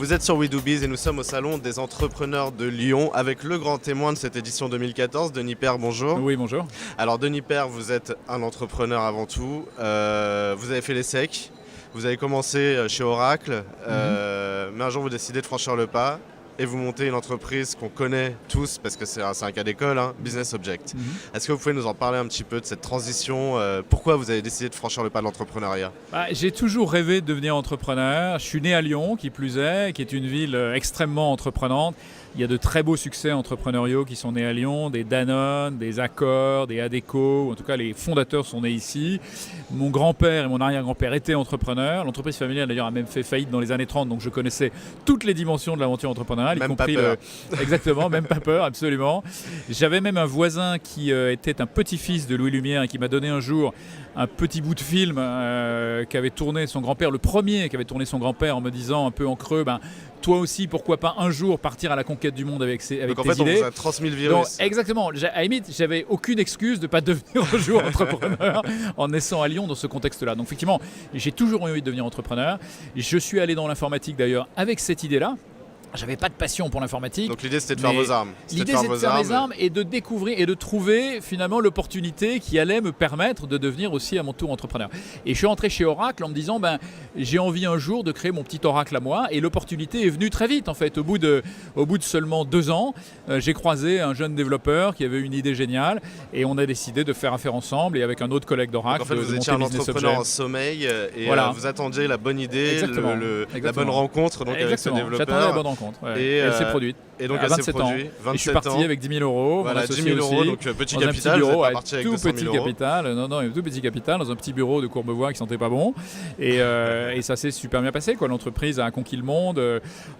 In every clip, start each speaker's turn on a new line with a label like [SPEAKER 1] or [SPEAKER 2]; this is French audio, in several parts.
[SPEAKER 1] Vous êtes sur We Do Biz et nous sommes au salon des entrepreneurs de Lyon avec le grand témoin de cette édition 2014, Denis Père, bonjour.
[SPEAKER 2] Oui, bonjour.
[SPEAKER 1] Alors Denis Père, vous êtes un entrepreneur avant tout, vous avez fait l'ESSEC, vous avez commencé chez Oracle, mais un jour vous décidez de franchir le pas et vous montez une entreprise qu'on connaît tous parce que c'est un cas d'école, Business Object. Est-ce que vous pouvez nous en parler un petit peu de cette transition, pourquoi vous avez décidé de franchir le pas de l'entrepreneuriat?
[SPEAKER 2] J'ai toujours rêvé de devenir entrepreneur. Je suis né à Lyon, qui plus est, qui est une ville extrêmement entreprenante. Il y a de très beaux succès entrepreneuriaux qui sont nés à Lyon, des Danone, des Accor, des Adecco, en tout cas les fondateurs sont nés ici. Mon grand-père et mon arrière-grand-père étaient entrepreneurs. L'entreprise familiale d'ailleurs a même fait faillite dans les années 30, donc je connaissais toutes les dimensions de l'aventure entrepreneuriale,
[SPEAKER 1] même
[SPEAKER 2] y compris
[SPEAKER 1] pas peur.
[SPEAKER 2] Exactement, même pas peur, absolument. J'avais même un voisin qui était un petit-fils de Louis Lumière et qui m'a donné un jour un petit bout de film qu'avait tourné son grand-père, le premier qu'avait tourné son grand-père, en me disant un peu en creux, toi aussi, pourquoi pas un jour partir à la conquête du monde avec tes idées.
[SPEAKER 1] Donc en fait, on vous a transmis le virus.
[SPEAKER 2] Donc, exactement. À la limite, j'avais aucune excuse de ne pas devenir un jour entrepreneur en naissant à Lyon dans ce contexte-là. Donc effectivement, j'ai toujours eu envie de devenir entrepreneur. Je suis allé dans l'informatique d'ailleurs avec cette idée-là. J'avais pas de passion pour l'informatique.
[SPEAKER 1] Donc l'idée c'était de faire vos armes.
[SPEAKER 2] L'idée c'était de faire mes armes et de découvrir et de trouver finalement l'opportunité qui allait me permettre de devenir aussi à mon tour entrepreneur. Et je suis rentré chez Oracle en me disant j'ai envie un jour de créer mon petit Oracle à moi, et l'opportunité est venue très vite en fait. Au bout de seulement 2 ans, j'ai croisé un jeune développeur qui avait une idée géniale et on a décidé de faire affaire ensemble et avec un autre collègue d'Oracle.
[SPEAKER 1] En fait, vous étiez un entrepreneur en sommeil et voilà. Vous attendiez la bonne idée, la bonne rencontre donc avec ce développeur.
[SPEAKER 2] J'attendais la bonne rencontre. Ouais. Et elle s'est produite.
[SPEAKER 1] Et donc
[SPEAKER 2] à 27 ans. Et je suis parti avec 10 000 euros.
[SPEAKER 1] Voilà, 10 000 euros, donc petit
[SPEAKER 2] dans
[SPEAKER 1] capital.
[SPEAKER 2] Bureau,
[SPEAKER 1] vous êtes pas parti avec 200 000 euros.
[SPEAKER 2] Un tout petit capital dans un petit bureau de Courbevoie qui sentait pas bon. Et ça s'est super bien passé. L'entreprise a conquis le monde.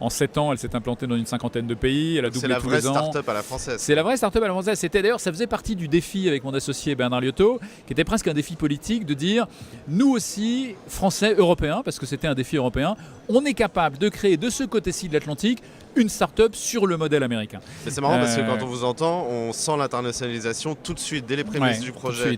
[SPEAKER 2] En 7 ans, elle s'est implantée dans une 50aine de pays. Elle a doublé tous les ans.
[SPEAKER 1] C'est la vraie start-up à la française.
[SPEAKER 2] C'est la vraie start-up à la française. C'était d'ailleurs, ça faisait partie du défi avec mon associé Bernard Liotto, qui était presque un défi politique de dire, nous aussi, Français, Européens, parce que c'était un défi européen, on est capable de créer de ce côté-ci de l'Atlantique une start-up sur le modèle américain.
[SPEAKER 1] Mais c'est marrant parce que quand on vous entend, on sent l'internationalisation tout de suite, dès les prémices du projet.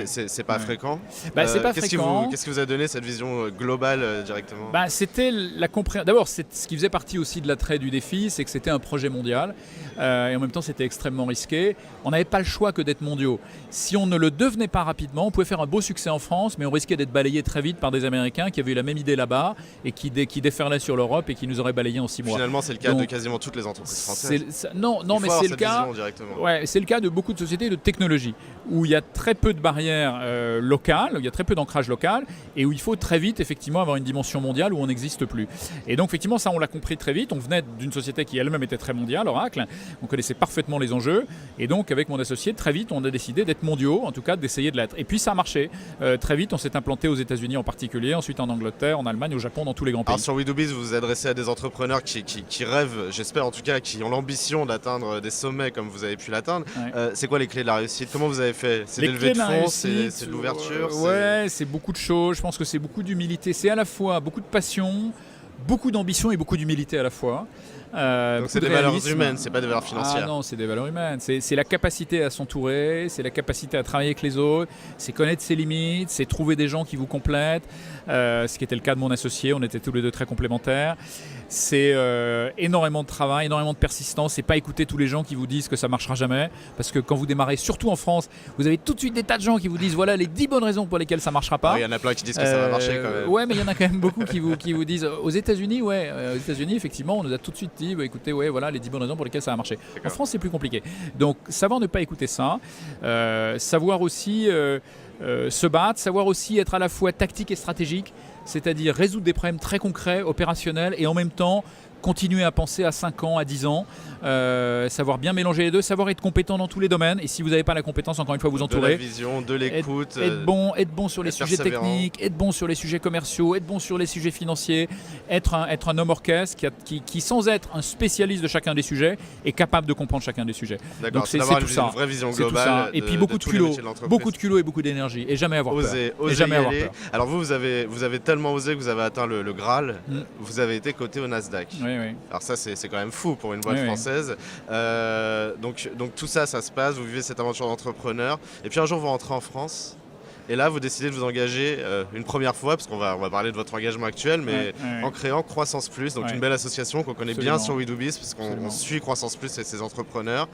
[SPEAKER 1] C'est pas fréquent.
[SPEAKER 2] C'est pas fréquent.
[SPEAKER 1] Qu'est-ce qui vous a donné cette vision globale directement?
[SPEAKER 2] C'était la compréhension. D'abord, ce qui faisait partie aussi de l'attrait du défi, c'est que c'était un projet mondial et en même temps, c'était extrêmement risqué. On n'avait pas le choix que d'être mondiaux. Si on ne le devenait pas rapidement, on pouvait faire un beau succès en France, mais on risquait d'être balayé très vite par des Américains qui avaient eu la même idée là-bas et qui déferlaient sur l'Europe et qui nous auraient balayé en 6 mois.
[SPEAKER 1] Finalement, c'est le cas de quasiment toutes les entreprises françaises.
[SPEAKER 2] Non, mais c'est le cas. C'est le cas de beaucoup de sociétés de technologie où il y a très peu de barrières locales, où il y a très peu d'ancrage local et où il faut très vite effectivement avoir une dimension mondiale où on n'existe plus. Et donc effectivement ça on l'a compris très vite. On venait d'une société qui elle-même était très mondiale, Oracle. On connaissait parfaitement les enjeux et donc avec mon associé très vite on a décidé d'être mondiaux, en tout cas d'essayer de l'être. Et puis ça a marché. Très vite on s'est implanté aux États-Unis en particulier, ensuite en Angleterre, en Allemagne, au Japon, dans tous les grands pays.
[SPEAKER 1] Alors sur We Do Biz, vous vous adressez à des entrepreneurs qui rêvent, j'espère en tout cas, qui ont l'ambition d'atteindre des sommets comme vous avez pu l'atteindre. C'est quoi les clés de la réussite? Comment vous avez fait? C'est des levées de fonds, c'est de l'ouverture?
[SPEAKER 2] C'est beaucoup de choses. Je pense que c'est beaucoup d'humilité. C'est à la fois beaucoup de passion, beaucoup d'ambition et beaucoup d'humilité à la fois.
[SPEAKER 1] Donc c'est des valeurs humaines, c'est pas des valeurs financières.
[SPEAKER 2] Ah non, c'est des valeurs humaines. C'est la capacité à s'entourer, c'est la capacité à travailler avec les autres, c'est connaître ses limites, c'est trouver des gens qui vous complètent. Ce qui était le cas de mon associé, on était tous les deux très complémentaires. C'est énormément de travail, énormément de persistance. C'est pas écouter tous les gens qui vous disent que ça marchera jamais, parce que quand vous démarrez, surtout en France, vous avez tout de suite des tas de gens qui vous disent voilà les 10 bonnes raisons pour lesquelles ça marchera pas.
[SPEAKER 1] Il y en a plein qui disent que ça va marcher quand même.
[SPEAKER 2] Ouais, mais il y en a quand même beaucoup qui vous disent. Aux États-Unis, effectivement, on nous a tout de suite dit écoutez, voilà les 10 bonnes raisons pour lesquelles ça va marcher. En France, c'est plus compliqué. Donc, savoir ne pas écouter ça, savoir aussi se battre, savoir aussi être à la fois tactique et stratégique, c'est-à-dire résoudre des problèmes très concrets, opérationnels, et en même temps continuer à penser à 5 ans, à 10 ans, savoir bien mélanger les deux, savoir être compétent dans tous les domaines. Et si vous n'avez pas la compétence, encore une fois, vous entourer.
[SPEAKER 1] De la vision, de l'écoute.
[SPEAKER 2] Être bon sur les sujets techniques, être bon sur les sujets commerciaux, être bon sur les sujets financiers, être un homme orchestre qui, sans être un spécialiste de chacun des sujets, est capable de comprendre chacun des sujets.
[SPEAKER 1] Donc c'est tout ça. Une vraie vision globale.
[SPEAKER 2] Et puis beaucoup de culot et beaucoup d'énergie. Et jamais avoir peur.
[SPEAKER 1] Oser y aller. Alors vous avez tellement osé que vous avez atteint le Graal. Vous avez été coté au Nasdaq.
[SPEAKER 2] Oui.
[SPEAKER 1] Alors ça c'est quand même fou pour une boîte française. Donc tout ça se passe, vous vivez cette aventure d'entrepreneur et puis un jour vous rentrez en France Et là, vous décidez de vous engager une première fois, parce qu'on va parler de votre engagement actuel, mais en créant Croissance Plus, donc une belle association qu'on connaît bien sur WeDoBiz, parce qu'on suit Croissance Plus et ses entrepreneurs.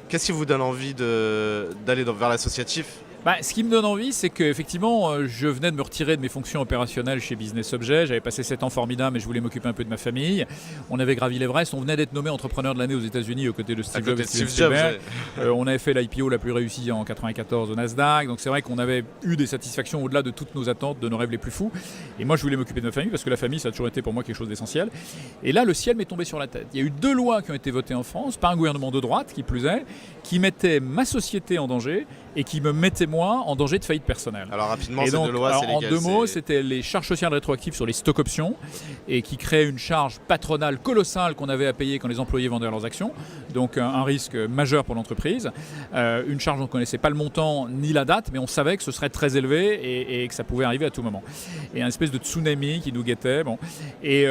[SPEAKER 1] Qu'est-ce qui vous donne envie d'aller vers l'associatif ?
[SPEAKER 2] Ce qui me donne envie, c'est qu'effectivement, je venais de me retirer de mes fonctions opérationnelles chez Business Objet. J'avais passé 7 ans formidables, mais je voulais m'occuper un peu de ma famille. On avait gravi l'Everest. On venait d'être nommé entrepreneur de l'année aux États-Unis aux côtés de Steve Jobs et Steven Spielberg. On avait fait l'IPO la plus réussie en 1994 au Nasdaq. Donc c'est vrai qu'on avait eu des satisfactions au-delà de toutes nos attentes, de nos rêves les plus fous. Et moi, je voulais m'occuper de ma famille parce que la famille, ça a toujours été pour moi quelque chose d'essentiel. Et là, le ciel m'est tombé sur la tête. Il y a eu 2 lois qui ont été votées en France par un gouvernement de droite, qui plus est, qui mettait ma société en danger et qui me mettait moi en danger de faillite personnelle.
[SPEAKER 1] Alors rapidement, ces 2 lois, c'est lesquelles ?
[SPEAKER 2] En 2 mots, c'était les charges sociales rétroactives sur les stock options et qui créaient une charge patronale colossale qu'on avait à payer quand les employés vendaient leurs actions. Donc un risque majeur pour l'entreprise. Une charge dont on ne connaissait pas le montant ni la date, mais on savait que ce serait très élevé et que ça pouvait arriver à tout moment. Et un espèce de tsunami qui nous guettait. Bon. Et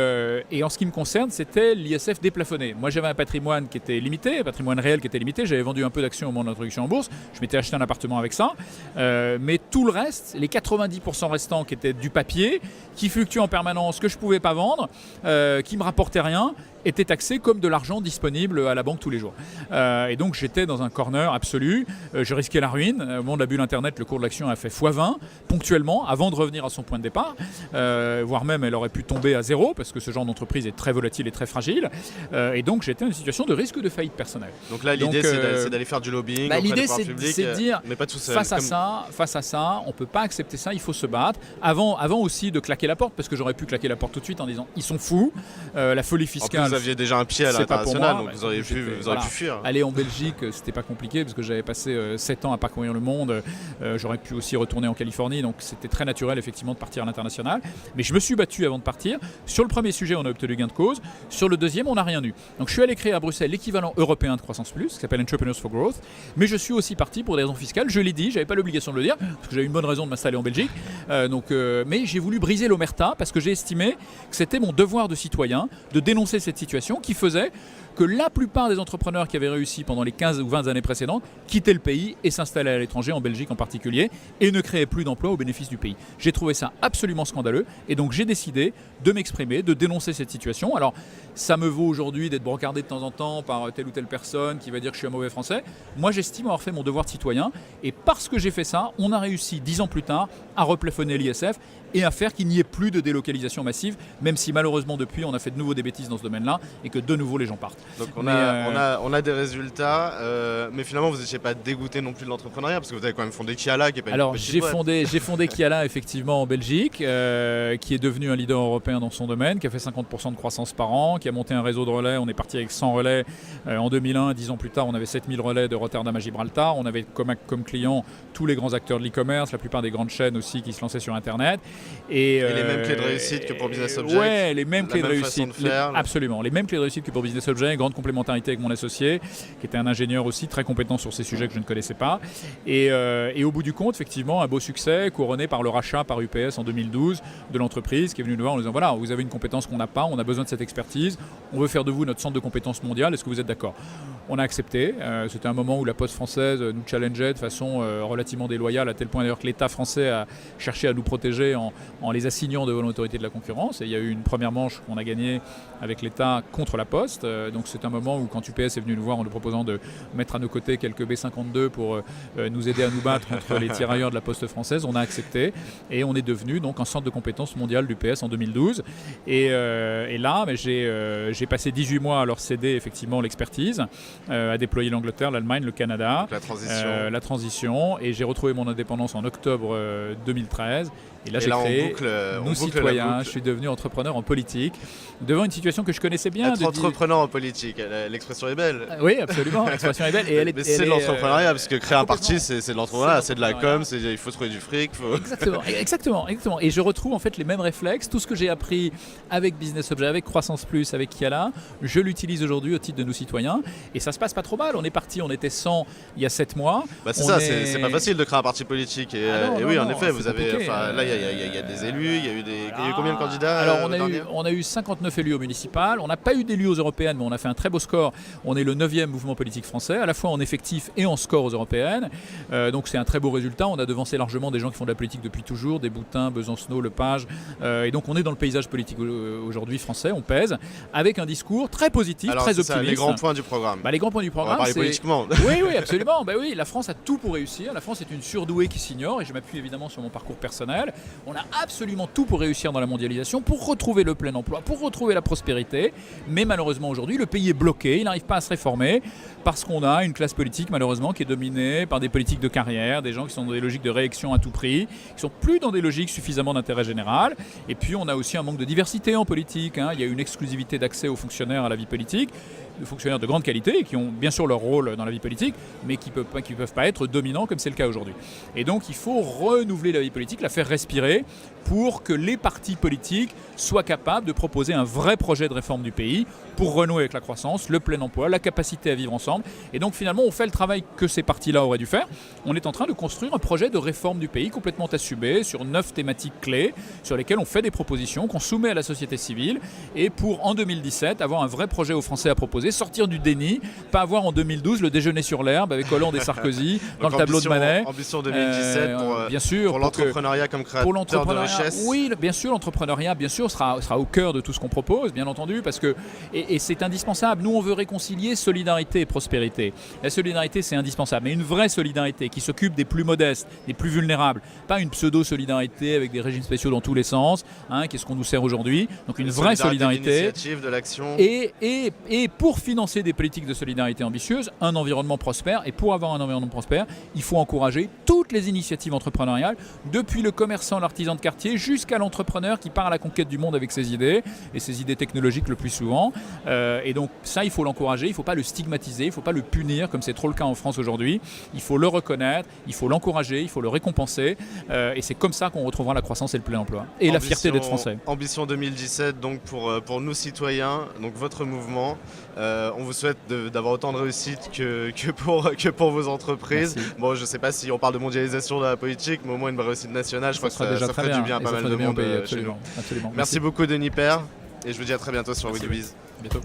[SPEAKER 2] en ce qui me concerne, c'était l'ISF déplafonné. Moi, j'avais un patrimoine qui était limité, un patrimoine réel qui était limité. J'avais vendu un peu d'actions au moment de l'introduction en bourse. Je m'étais acheté un appartement avec ça. Mais tout le reste, les 90% restants qui étaient du papier, qui fluctuaient en permanence, que je ne pouvais pas vendre, qui ne me rapportaient rien, était taxé comme de l'argent disponible à la banque tous les jours. Et donc j'étais dans un corner absolu, je risquais la ruine. Au moment de la bulle Internet, le cours de l'action a fait x20 ponctuellement avant de revenir à son point de départ, voire même elle aurait pu tomber à 0 parce que ce genre d'entreprise est très volatile et très fragile. Et donc j'étais dans une situation de risque de faillite personnelle.
[SPEAKER 1] Donc là l'idée c'est d'aller faire du lobbying auprès des pouvoirs publics,
[SPEAKER 2] c'est de dire
[SPEAKER 1] mais pas tout seul.
[SPEAKER 2] Face à ça, on ne peut pas accepter ça, il faut se battre. Avant aussi de claquer la porte, parce que j'aurais pu claquer la porte tout de suite en disant ils sont fous, la folie fiscale.
[SPEAKER 1] Vous aviez déjà un pied à l'international, donc vous auriez pu fuir.
[SPEAKER 2] Aller en Belgique, c'était pas compliqué parce que j'avais passé 7 ans à parcourir le monde. J'aurais pu aussi retourner en Californie, donc c'était très naturel effectivement de partir à l'international. Mais je me suis battu avant de partir. Sur le premier sujet, on a obtenu gain de cause. Sur le deuxième, on n'a rien eu. Donc je suis allé créer à Bruxelles l'équivalent européen de Croissance Plus, qui s'appelle Entrepreneurs for Growth. Mais je suis aussi parti pour des raisons fiscales. Je l'ai dit, j'avais pas l'obligation de le dire parce que j'avais une bonne raison de m'installer en Belgique. Mais j'ai voulu briser l'omerta parce que j'ai estimé que c'était mon devoir de citoyen de dénoncer cette situation qui faisait que la plupart des entrepreneurs qui avaient réussi pendant les 15 ou 20 années précédentes quittaient le pays et s'installaient à l'étranger, en Belgique en particulier, et ne créaient plus d'emplois au bénéfice du pays. J'ai trouvé ça absolument scandaleux et donc j'ai décidé de m'exprimer, de dénoncer cette situation. Alors ça me vaut aujourd'hui d'être brocardé de temps en temps par telle ou telle personne qui va dire que je suis un mauvais français. Moi j'estime avoir fait mon devoir de citoyen et parce que j'ai fait ça, on a réussi 10 ans plus tard à replafonner l'ISF et à faire qu'il n'y ait plus de délocalisation massive, même si malheureusement depuis on a fait de nouveau des bêtises dans ce domaine-là et que de nouveau les gens partent.
[SPEAKER 1] Donc on a des résultats, mais finalement vous n'étiez pas dégoûté non plus de l'entrepreneuriat parce que vous avez quand même fondé Kiala qui est pas une petite boîte.
[SPEAKER 2] J'ai fondé Kiala effectivement en Belgique, qui est devenu un leader européen dans son domaine, qui a fait 50% de croissance par an, qui a monté un réseau de relais. On est parti avec 100 relais en 2001, 10 ans plus tard on avait 7000 relais de Rotterdam à Gibraltar. On avait comme clients tous les grands acteurs de l'e-commerce, la plupart des grandes chaînes aussi qui se lançaient sur Internet.
[SPEAKER 1] Et les mêmes clés de réussite que pour Business Object.
[SPEAKER 2] Ouais, les mêmes clés de réussite.
[SPEAKER 1] Absolument,
[SPEAKER 2] les mêmes clés de réussite que pour Business Object, grande complémentarité avec mon associé, qui était un ingénieur aussi très compétent sur ces sujets que je ne connaissais pas. Et au bout du compte, effectivement, un beau succès couronné par le rachat par UPS en 2012 de l'entreprise qui est venue nous voir en nous disant voilà, vous avez une compétence qu'on n'a pas, on a besoin de cette expertise, on veut faire de vous notre centre de compétences mondiale, est-ce que vous êtes d'accord ? On a accepté. C'était un moment où la Poste française nous challengeait de façon relativement déloyale, à tel point d'ailleurs que l'État français a cherché à nous protéger en les assignant devant l'autorité de la concurrence. Et il y a eu une première manche qu'on a gagnée avec l'État contre la Poste. Donc c'est un moment où quand UPS est venu nous voir en nous proposant de mettre à nos côtés quelques B-52 pour nous aider à nous battre contre les tirailleurs de la Poste française, on a accepté. Et on est devenu donc un centre de compétences mondial d'UPS en 2012. Et là, j'ai passé 18 mois à leur céder effectivement l'expertise, à déployer l'Angleterre, l'Allemagne, le Canada, la transition, et j'ai retrouvé mon indépendance en octobre 2013. Et là, j'ai créé Nous Citoyens. Je suis devenu entrepreneur en politique, devant une situation que je connaissais bien.
[SPEAKER 1] Être entrepreneur en politique, l'expression est belle.
[SPEAKER 2] Oui, absolument, l'expression est belle.
[SPEAKER 1] Mais c'est de l'entrepreneuriat, parce que créer un parti, c'est de l'entrepreneuriat, c'est de la com, il faut trouver du fric.
[SPEAKER 2] Exactement. Et je retrouve en fait les mêmes réflexes. Tout ce que j'ai appris avec Business Object, avec Croissance Plus, avec Kiala, je l'utilise aujourd'hui au titre de Nous Citoyens. Et ça se passe pas trop mal. On est parti, on était 100 il y a 7 mois.
[SPEAKER 1] C'est pas facile de créer un parti politique. Et, oui, en effet, vous avez. Là, il y a des élus, il y a eu combien de candidats?
[SPEAKER 2] Alors, on a eu 59 élus au municipal. On n'a pas eu d'élus aux européennes, mais on a fait un très beau score. On est le 9e mouvement politique français, à la fois en effectif et en score aux européennes. Donc, c'est un très beau résultat. On a devancé largement des gens qui font de la politique depuis toujours, des Boutin, Besancenot, Lepage. Et donc, on est dans le paysage politique aujourd'hui français. On pèse avec un discours très positif, très optimiste.
[SPEAKER 1] Ça, les grands points du programme.
[SPEAKER 2] Les grands points du programme.
[SPEAKER 1] On va parler politiquement.
[SPEAKER 2] Oui, absolument. Oui, la France a tout pour réussir. La France est une surdouée qui s'ignore, et je m'appuie évidemment sur mon parcours personnel. On a absolument tout pour réussir dans la mondialisation, pour retrouver le plein emploi, pour retrouver la prospérité. Mais malheureusement aujourd'hui, le pays est bloqué, il n'arrive pas à se réformer parce qu'on a une classe politique malheureusement qui est dominée par des politiques de carrière, des gens qui sont dans des logiques de réaction à tout prix, qui sont plus dans des logiques suffisamment d'intérêt général. Et puis on a aussi un manque de diversité en politique. Il y a une exclusivité d'accès aux fonctionnaires à la vie politique, de fonctionnaires de grande qualité qui ont bien sûr leur rôle dans la vie politique, mais qui ne peuvent pas être dominants comme c'est le cas aujourd'hui. Et donc il faut renouveler la vie politique, la faire respirer pour que les partis politiques soient capables de proposer un vrai projet de réforme du pays pour renouer avec la croissance, le plein emploi, la capacité à vivre ensemble. Et donc finalement on fait le travail que ces partis-là auraient dû faire. On est en train de construire un projet de réforme du pays complètement assumé sur 9 thématiques clés sur lesquelles on fait des propositions qu'on soumet à la société civile, et pour en 2017 avoir un vrai projet aux Français à proposer, sortir du déni, pas avoir en 2012 le déjeuner sur l'herbe avec Hollande et Sarkozy dans le tableau de Manet.
[SPEAKER 1] Ambition 2017
[SPEAKER 2] bien sûr,
[SPEAKER 1] pour l'entrepreneuriat comme créateur de richesse.
[SPEAKER 2] Oui, bien sûr, l'entrepreneuriat bien sûr sera au cœur de tout ce qu'on propose, bien entendu, parce que et c'est indispensable. Nous, on veut réconcilier solidarité et prospérité. La solidarité, c'est indispensable, mais une vraie solidarité qui s'occupe des plus modestes, des plus vulnérables, pas une pseudo-solidarité avec des régimes spéciaux dans tous les sens, qu'est-ce qu'on nous sert aujourd'hui. Donc une vraie solidarité,
[SPEAKER 1] de l'action.
[SPEAKER 2] Et pour financer des politiques de solidarité ambitieuses, un environnement prospère. Et pour avoir un environnement prospère, il faut encourager toutes les initiatives entrepreneuriales, depuis le commerçant, l'artisan de quartier, jusqu'à l'entrepreneur qui part à la conquête du monde avec ses idées, et ses idées technologiques le plus souvent. Et donc ça, il faut l'encourager, il ne faut pas le stigmatiser, il ne faut pas le punir, comme c'est trop le cas en France aujourd'hui. Il faut le reconnaître, il faut l'encourager, il faut le récompenser. Et c'est comme ça qu'on retrouvera la croissance et le plein emploi. Et la fierté d'être français.
[SPEAKER 1] Ambition 2017, donc pour nous citoyens, donc votre mouvement. On vous souhaite d'avoir autant de réussite que pour vos entreprises.
[SPEAKER 2] Merci.
[SPEAKER 1] Bon, je ne sais pas si on parle de mondialisation de la politique, mais au moins une réussite nationale, je crois que ça ferait du bien à pas mal de monde chez nous.
[SPEAKER 2] Absolument.
[SPEAKER 1] Merci beaucoup Denis Père, et je vous dis à très bientôt sur We Do Biz.
[SPEAKER 2] À bientôt.